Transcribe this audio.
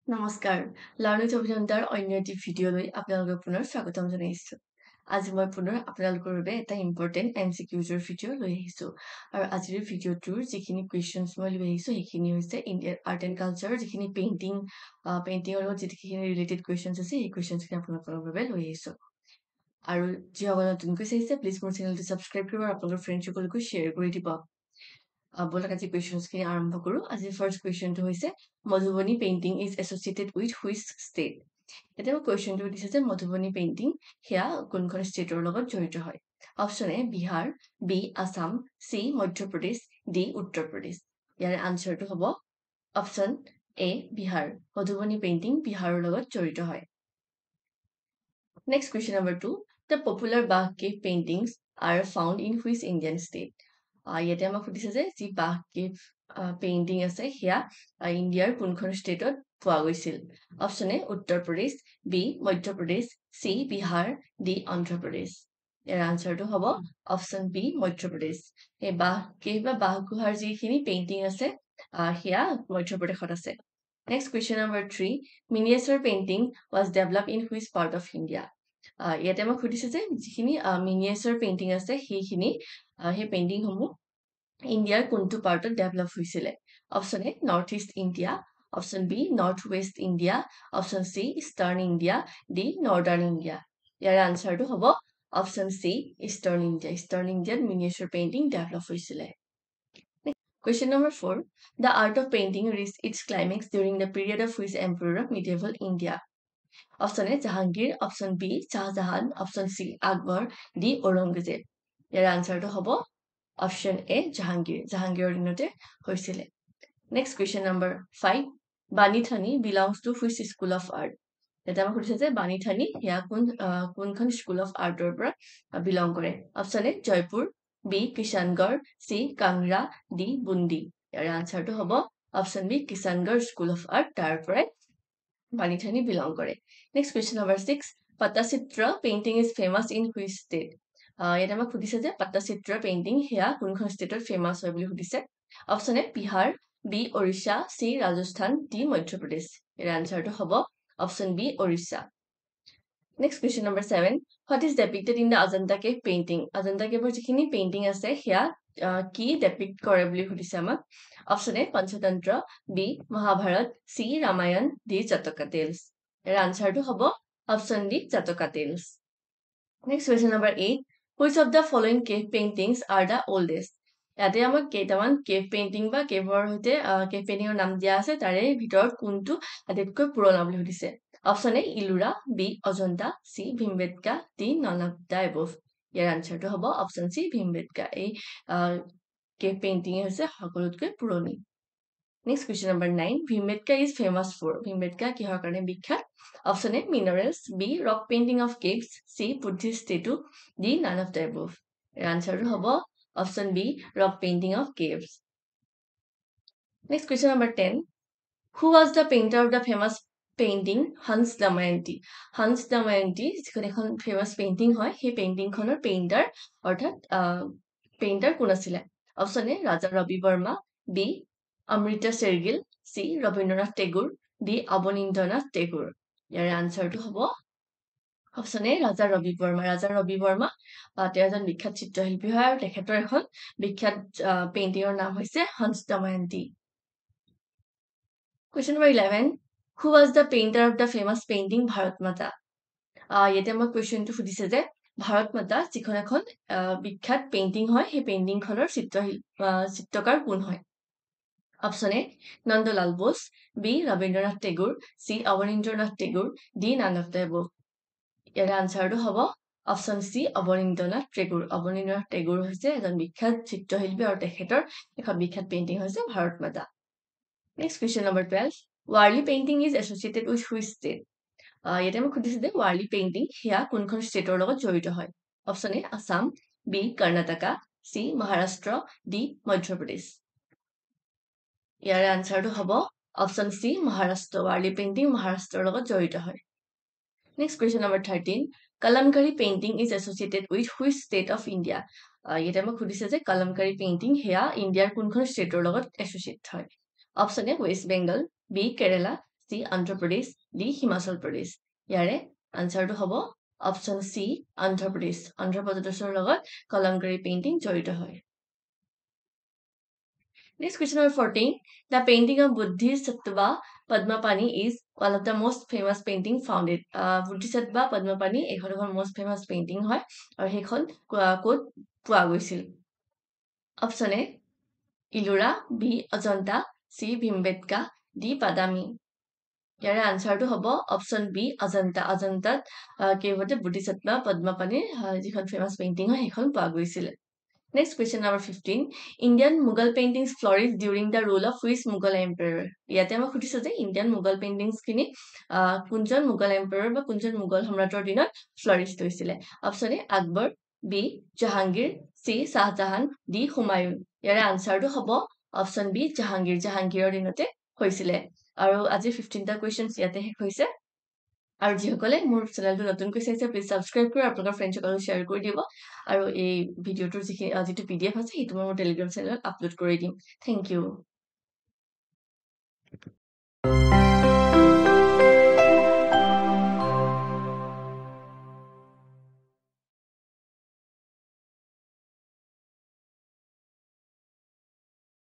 নমস্কাৰ লাৰ্ণিং অভিযানৰ অন্য এটি ভিডিঅ'লৈ আপোনালোকক পুনৰ স্বাগতম জনাইছো। আজি মই পুনৰ আপোনালোকৰ বাবে এটা ইম্পৰ্টেণ্ট MCQৰ ভিডিঅ' লৈ আহিছো আৰু আজিৰ ভিডিঅ'টোৰ যিখিনি কুৱেশ্যনছ মই লৈ আহিছো সেইখিনি হৈছে ইণ্ডিয়ান আৰ্ট এণ্ড কালচাৰৰ যিখিনি পেইণ্টিঙৰ লগত যিখিনি ৰিলেটেড কুৱেশ্যনছ আছে সেই কুৱেশ্যনছখিনি আপোনালোকৰ বাবে লৈ আহিছো। আৰু যিসকলে নতুনকৈ চাইছে প্লিজ মোৰ চেনেলটো ছাবস্ক্ৰাইব কৰিব আৰু আপোনালোকৰ ফ্ৰেণ্ডসকলকো শ্বেয়াৰ কৰি দিব। বলক আজি কুৱেশ্যনছখিনি আৰম্ভ কৰোঁ। আজিৰ ফাৰ্ষ্ট কুৱেশ্যনটো হৈছে Madhubani painting is associated with which state. এতিয়া মই কুৱেশ্যনটো দিছে যে মধুবনী পেইণ্টিং সেয়া কোনখন ষ্টেটৰ লগত জড়িত হয়। Option A Bihar, B Assam, C Madhya Pradesh, D Uttar Pradesh. ইয়াৰে আনচাৰটো হ'ব option A Bihar. Madhubani painting বিহাৰৰ লগত জড়িত হয়। Next question number 2, the popular Bagh cave paintings are found in which Indian state. ইয়াতে আমাক সুধিছে যে যি বাঘ কেভ পেইণ্টিং আছে সেয়া ইণ্ডিয়াৰ কোনখন ষ্টেটত পোৱা গৈছিল। Option A Uttar Pradesh, B Madhya Pradesh, C Bihar, D Andhra Pradesh. ইয়াৰ আনচাৰটো হ'ব অপশ্যন বি মধ্যপ্ৰদেশ। এই বাঘ কেভ বা বাঘ গুহাৰ যিখিনি পেইণ্টিং আছে সেয়া মধ্যপ্ৰদেশত আছে। Next question number 3, miniature painting was develop in which part of India. ইয়াতে আমাক সুধিছে যে যিখিনি মিনিয়েচাৰ পেইণ্টিং আছে সেই পেইণ্টিংসমূহ ইণ্ডিয়াৰ কোনটো পাৰ্টত ডেভেলপ হৈছিলে। Option A north east India, option B north west India, option C eastern India, D northern India. ইয়াৰ আনচাৰটো হ'ব option C eastern India. Eastern ইণ্ডিয়াত মিনিয়েচাৰ পেইণ্টিং ডেভেলপ হৈছিলে। Question number 4, the art of painting reached its climax during the period of which emperor of medieval India? Option A Jahangir, option B Shahjahan, option C Akbar, D Aurangzeb. ইয়াৰ আনচাৰটো হ'ব option এ জাহাংগীৰ। জাহাংগীৰৰ দিনতে হৈছিলে। Next question number 5, Bani Thani belongs two which school of art. এতিয়া আমাক সুধিছে যে বাণী থানী সেয়া কোনখন স্কুল অফ আৰ্টৰ পৰা বিলং কৰে। Option A Jaipur, B Kishangarh, C Kangra, D Bundi. ইয়াৰ আনচাৰটো হ'ব option B Kishangarh school of art, তাৰ পৰাই বাণী থানী বিলং কৰে। Next question number 6, Pattachitra painting is famous in which state. ইয়াত আমাক সুধিছে যে পট্টচিত্ৰ পেইণ্টিং সেয়া কোনখন ষ্টেটত ফেমাছ হয় বুলি সুধিছে। Option A Bihar, B Odisha, C Rajasthan, D Madhya Pradesh. ইয়াৰ আনচাৰটো হ'ব option B Odisha. Next question number 7, what is depicted in the Ajanta cave painting. Ajanta কেভৰ যিখিনি পেইণ্টিং আছে সেয়া কি ডেপিক্ট কৰে বুলি সুধিছে আমাক। Option A Panchatantra, B Mahabharata, C Ramayana, D Jataka tales. ইয়াৰ আনচাৰটো হ'ব option D Jataka tales. Next question number 8, which of the following cave paintings are the oldest. ইয়াতে আমাক কেইটামান কেভ পেইণ্টিং বা কেভৰ সৈতে কেভ পেইণ্টিঙৰ নাম দিয়া আছে, তাৰে ভিতৰত কোনটো আটাইতকৈ পুৰণা বুলি সুধিছে। Option A Ellora, B Ajanta, C Bhimbetka, D none of the above. ইয়াৰ আনচাৰটো হ'ব অপশ্যন চি ভীমবেটকা। এই কেভ পেইণ্টিং হৈছে সকলোতকৈ পুৰণি। Next question number 9, Bhimbetka is famous for. Bhimbetka কিহৰ কাৰণে বিখ্যাত। Option A minerals, B rock painting of caves, C Buddhist tattoo, D none of the above. ইয়াৰ আনচাৰটো হ'ব option B rock painting of caves. Next question number 10, who was the painter of the famous painting Hamsa Damayanti. Hansa Damayanti যিখন এখন famous painting হয় সেই পেইণ্টিংখনৰ painter কোন আছিলে। Option A Raja Ravi Varma, B Amrita Sher-Gil, C Rabindranath Tagore, D Abanindranath Tagore. ইয়াৰ আনচাৰটো হ'ব অপশ্যন এ ৰাজা ৰবি বৰ্মা। ৰাজা ৰবি বৰ্মা তেওঁ এজন বিখ্যাত চিত্ৰশিল্পী হয় আৰু তেখেতৰ এখন বিখ্যাত পেইণ্টিঙৰ নাম হৈছে Hansa Damayanti. Question number 11, who was the painter of the famous painting Bharat মাতা। ইয়াতে আমাক কুৱেশ্যনটো সুধিছে যে ভাৰত মাতা যিখন এখন বিখ্যাত পেইণ্টিং হয় সেই পেইণ্টিংখনৰ চিত্ৰকাৰ কোন হয়। Option A Nandalal Bose, B Rabindranath Tagore, C Abanindranath Tagore, D none of the above. ইয়াৰ আনচাৰটো হ'ব অপশ্যন চি অৱনীন্দ্ৰনাথ টেগুৰ। অৱনীন্দ্ৰনাথ টেগুৰ হৈছে এজন বিখ্যাত চিত্ৰশিল্পী আৰু তেখেতৰ এখন বিখ্যাত পেইণ্টিং হৈছে ভাৰত মাতা। Next question number 12, Warli painting is associated with which state. ইয়াতে আমাক সুধিছে যে ৱাৰ্লি পেইণ্টিং সেয়া কোনখন ষ্টেটৰ লগত জড়িত হয়। Option A Assam, B Karnataka, C Maharashtra, D Madhya Pradesh. ইয়াৰ আনচাৰটো হ'ব option C Maharashtra. Warli painting মহাৰাষ্ট্ৰৰ লগত জড়িত হয়। Next question number 13, Kalamkari painting is associated with which state of India. ইয়াতে আমাক সুধিছে যে কলমকাৰী পেইণ্টিং সেয়া ইণ্ডিয়াৰ কোনখন ষ্টেটৰ লগত এছ'চিয়েট হয়। Option A West Bengal, B Kerala, C Andhra Pradesh, D Himachal Pradesh. ইয়াৰে আনসাৰটো হ'ব option C Andhra Pradesh. Andhra Pradeshৰ লগত কলমকাৰী পেইণ্টিং জড়িত হয়। Next question number 14. The painting of Bodhisattva Padmapani is one of the most famous painting found it. Bodhisattva Padmapani এখন most famous painting হয় আৰু সেইখন ক'ত পোৱা গৈছিল? Option A Ellora, B Ajanta, C Bhimbetka, D Padami. ইয়াৰে আনসাৰটো হ'ব অপশ্যন বি অজন্তা। অজন্তাত কেৱতে bodhisattva Padmapaniৰ যিখন ফেমাছ পেইণ্টিং হয় সেইখন পোৱা গৈছিল। Next question number 15. Indian Mughal paintings flourished during the rule of which Mughal emperor? ইয়াতে আমাক সুধিছে যে ইণ্ডিয়ান মুঘল পেইণ্টিংছ খিনি কোনজন মুঘল এম্পায়াৰ বা কোনজন মুঘল সম্ৰাটৰ দিনত ফ্লৰিষ্ট হৈছিলে? Option A Akbar, B Jahangir, C Shahjahan, D Humayun. ইয়াৰে আনসাৰটো হ'ব অপশ্যন বি জাহাংগীৰ। জাহাংগীৰৰ দিনতে হৈছিলে। আৰু আজি 15টা কুৱেশ্যনছ ইয়াতে শেষ হৈছে। আৰু যিসকলে মোৰ চেনেলটো নতুনকৈ চাইছে প্লিজ ছাবস্ক্ৰাইব কৰি আপোনালোকৰ ফ্ৰেণ্ডসকলক শ্বেয়াৰ কৰি দিব আৰু এই ভিডিঅ'টোৰ যিটো PDF আছে সেইটো মই মোৰ টেলিগ্ৰাম চেনেলত আপলোড কৰি দিম। Thank U.